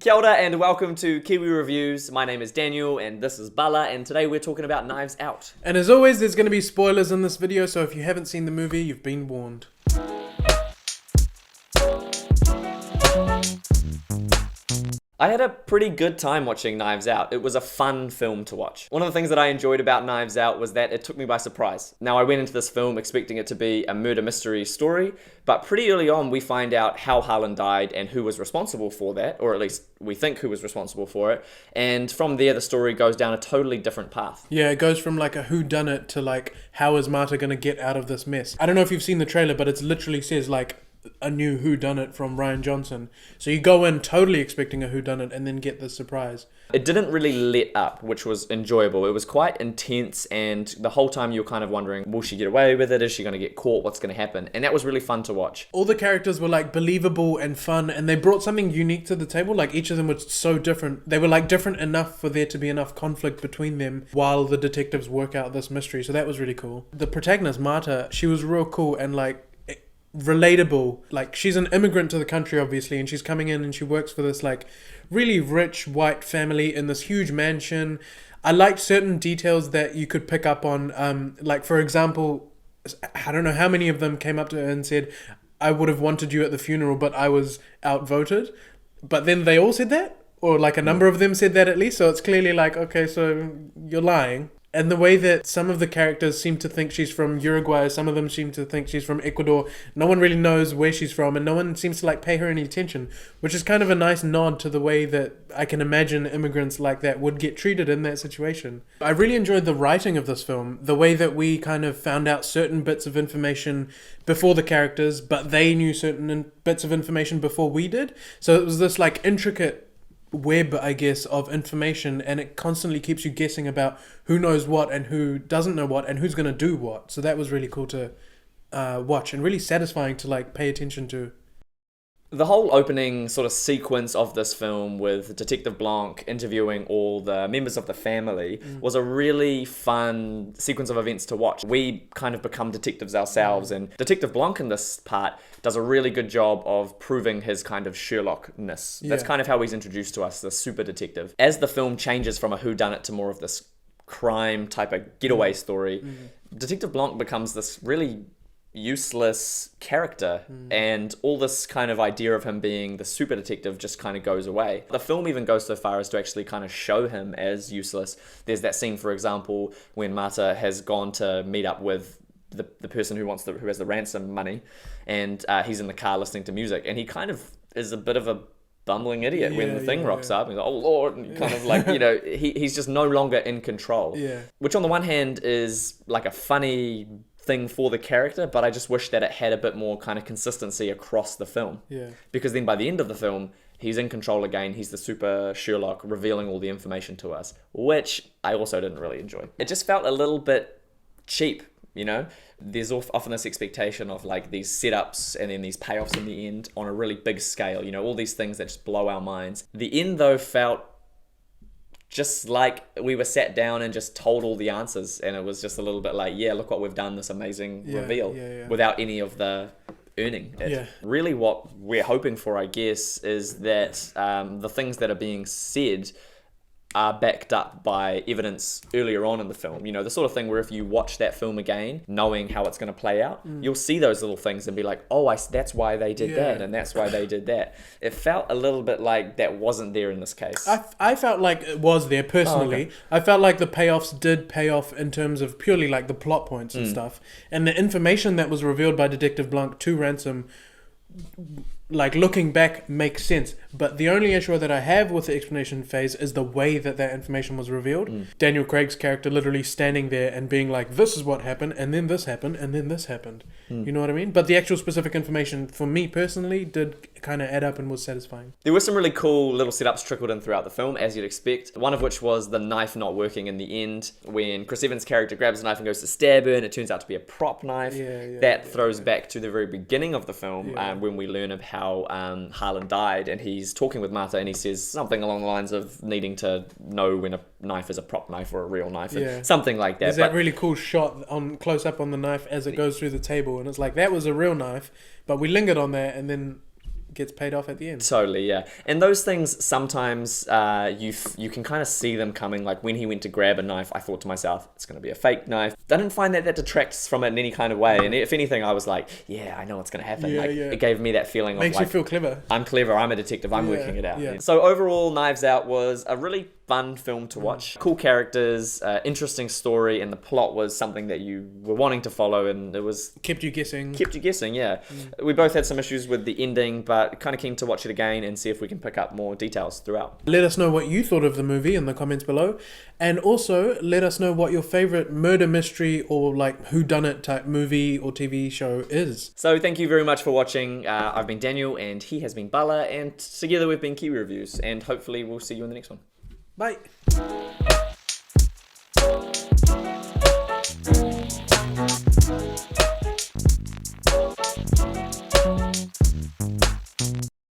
Kia ora and welcome to Kiwi Reviews. My name is Daniel and this is Bala, and today we're talking about Knives Out. And as always, there's going to be spoilers in this video, so if you haven't seen the movie, you've been warned. I had a pretty good time watching Knives Out. It was a fun film to watch. One of the things that I enjoyed about Knives Out was that it took me by surprise. Now, I went into this film expecting it to be a murder mystery story, but pretty early on we find out how Harlan died and who was responsible for that, or at least we think who was responsible for it. And from there, the story goes down a totally different path. Yeah, it goes from like a whodunit to like, how is Marta going to get out of this mess? I don't know if you've seen the trailer, but it literally says like, a new whodunit from Rian Johnson. So you go in totally expecting a whodunit and then get the surprise. It didn't really let up, which was enjoyable. It was quite intense, and the whole time you were kind of wondering, will she get away with it? Is she going to get caught? What's going to happen? And that was really fun to watch. All the characters were like believable and fun, and they brought something unique to the table. Like each of them was so different. They were like different enough for there to be enough conflict between them while the detectives work out this mystery. So that was really cool. The protagonist, Marta, she was real cool and like relatable. Like she's an immigrant to the country obviously, and she's coming in and she works for this like really rich white family in this huge mansion. I liked certain details that you could pick up on, like for example, I don't know how many of them came up to her and said, I would have wanted you at the funeral but I was outvoted. But then they all said that, or like a number of them said that at least, so it's clearly like, okay, so you're lying. And the way that some of the characters seem to think she's from Uruguay, some of them seem to think she's from Ecuador. No one really knows where she's from, and no one seems to like pay her any attention, which is kind of a nice nod to the way that I can imagine immigrants like that would get treated in that situation. I really enjoyed the writing of this film, the way that we kind of found out certain bits of information before the characters, but they knew certain bits of information before we did. So it was this like intricate web, I guess, of information, and it constantly keeps you guessing about who knows what and who doesn't know what and who's going to do what. So that was really cool to watch and really satisfying to like pay attention to. The whole opening sort of sequence of this film with Detective Blanc interviewing all the members of the family was a really fun sequence of events to watch. We kind of become detectives ourselves, and Detective Blanc in this part does a really good job of proving his kind of Sherlockness. That's kind of how he's introduced to us, the super detective. As the film changes from a whodunit to more of this crime type of getaway story, Detective Blanc becomes this really useless character, and all this kind of idea of him being the super detective just kind of goes away. The film even goes so far as to actually kind of show him as useless. There's that scene, for example, when Marta has gone to meet up with the person who has the ransom money, and he's in the car listening to music, and he kind of is a bit of a bumbling idiot when the thing rocks up. He's like, oh Lord, and kind of like, you know, he's just no longer in control. Which on the one hand is like a funny thing for the character, but I just wish that it had a bit more kind of consistency across the film. Because then by the end of the film, he's in control again. He's the super Sherlock, revealing all the information to us, which I also didn't really enjoy. It just felt a little bit cheap, you know? There's often this expectation of like these setups and then these payoffs in the end on a really big scale, you know, all these things that just blow our minds. The end though felt just like we were sat down and just told all the answers, and it was just a little bit like, yeah, look what we've done, this amazing reveal, without any of the earning it. Really what we're hoping for, I guess, is that the things that are being said are backed up by evidence earlier on in the film. You know, the sort of thing where if you watch that film again, knowing how it's going to play out, you'll see those little things and be like, oh, that's why they did that, and that's why they did that. It felt a little bit like that wasn't there in this case. I felt like it was there personally. I felt like the payoffs did pay off in terms of purely like the plot points and stuff. And the information that was revealed by Detective Blanc to Ransom, like looking back, makes sense. But the only issue that I have with the explanation phase is the way that information was revealed. Daniel Craig's character literally standing there and being like, this is what happened, and then this happened, and then this happened. You know what I mean? But the actual specific information for me personally did kind of add up and was satisfying. There were some really cool little setups trickled in throughout the film, as you'd expect. One of which was the knife not working in the end, when Chris Evans' character grabs a knife and goes to stab her, and it turns out to be a prop knife. That throws back to the very beginning of the film, when we learn of how Harlan died, and he's talking with Marta, and he says something along the lines of needing to know when a knife is a prop knife or a real knife, and something like that. There's that really cool shot on close up on the knife as it goes through the table, and it's like, that was a real knife, but we lingered on that, and then gets paid off at the end. Totally, yeah. And those things, sometimes you can kind of see them coming. Like when he went to grab a knife, I thought to myself, it's going to be a fake knife. I didn't find that detracts from it in any kind of way. And if anything, I was like, yeah, I know what's going to happen. Yeah, like, yeah. It gave me that feeling Makes of like, you feel clever. I'm clever, I'm a detective, I'm Yeah, working it out. yeah. So overall, Knives Out was a really fun film to watch. Cool characters, interesting story, and the plot was something that you were wanting to follow, and it was... Kept you guessing. Yeah. We both had some issues with the ending, but kind of keen to watch it again and see if we can pick up more details throughout. Let us know what you thought of the movie in the comments below. And also, let us know what your favourite murder mystery or like whodunit type movie or TV show is. So thank you very much for watching. I've been Daniel, and he has been Bala, and together we've been Kiwi Reviews, and hopefully we'll see you in the next one. Bye.